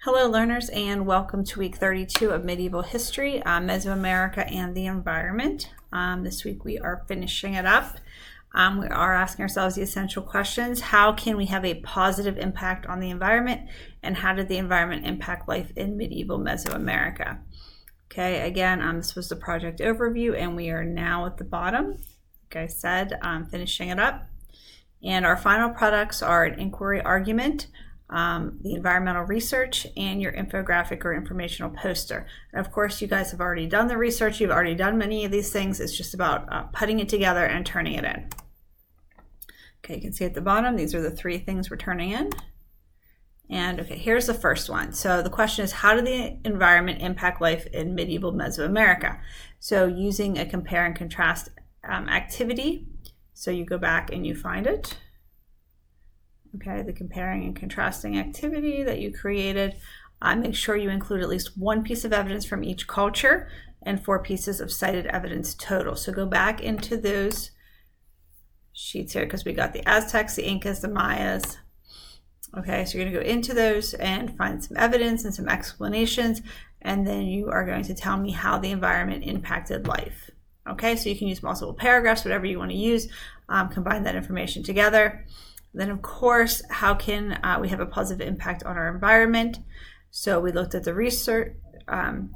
Hello learners, and welcome to week 32 of Medieval History, Mesoamerica and the Environment. This week we are finishing it up. We are asking ourselves the essential questions. How can we have a positive impact on the environment, and how did the environment impact life in medieval Mesoamerica? Okay, again, this was the project overview, and we are now at the bottom. Like I said, finishing it up. And our final products are an inquiry argument, the environmental research, and your infographic or informational poster. And of course, you guys have already done the research. You've already done many of these things. It's just about putting it together and turning it in. Okay, you can see at the bottom, these are the three things we're turning in. And okay, here's the first one. So the question is, how did the environment impact life in medieval Mesoamerica? So using a compare and contrast activity. So you go back and you find it. Okay, the comparing and contrasting activity that you created. Make sure you include at least one piece of evidence from each culture and 4 pieces of cited evidence total. So go back into those sheets here because we got the Aztecs, the Incas, the Mayas. Okay, so you're going to go into those and find some evidence and some explanations, and then you are going to tell me how the environment impacted life. Okay, so you can use multiple paragraphs, whatever you want to use, combine that information together. Then, of course, how can we have a positive impact on our environment? So we looked at the research,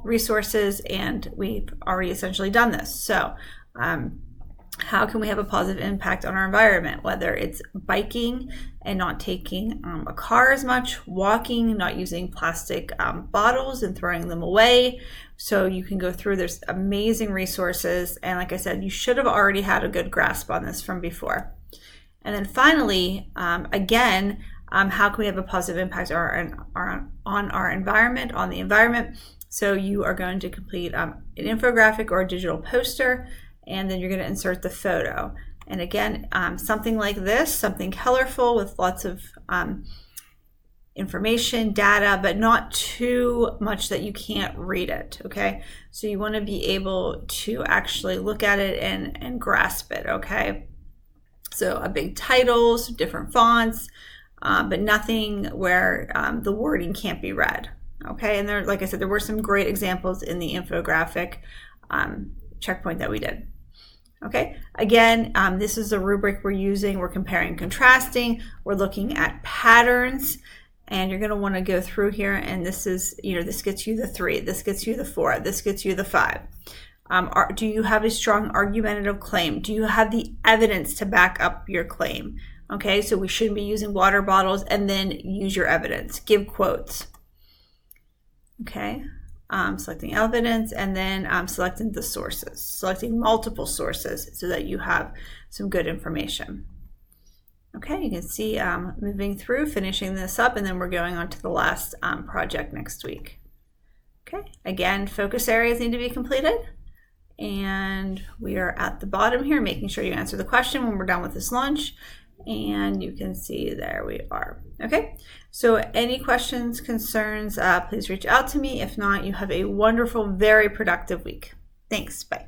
resources, and we've already essentially done this. So how can we have a positive impact on our environment? Whether it's biking and not taking a car as much, walking, not using plastic bottles and throwing them away. So you can go through, there's amazing resources. And like I said, you should have already had a good grasp on this from before. And then finally, again, how can we have a positive impact on our environment, on the environment? So you are going to complete an infographic or a digital poster, and then you're going to insert the photo. And again, something like this, something colorful with lots of information, data, but not too much that you can't read it, okay? So you want to be able to actually look at it and grasp it, okay? So a big title, some different fonts, but nothing where the wording can't be read. Okay, and there, like I said, there were some great examples in the infographic checkpoint that we did. Okay, again, this is the rubric we're using. We're comparing and contrasting. We're looking at patterns, and you're going to want to go through here. And this is, this gets you the 3, this gets you the 4, this gets you the 5. Do you have a strong argumentative claim? Do you have the evidence to back up your claim? Okay, so we shouldn't be using water bottles, and then use your evidence. Give quotes. Okay, selecting evidence, and then selecting the sources. Selecting multiple sources so that you have some good information. Okay, you can see moving through, finishing this up, and then we're going on to the last project next week. Okay, again, focus areas need to be completed. And we are at the bottom here, making sure you answer the question when we're done with this lunch. And you can see there we are. Okay, so any questions, concerns, please reach out to me. If not, you have a wonderful, very productive week. Thanks, bye.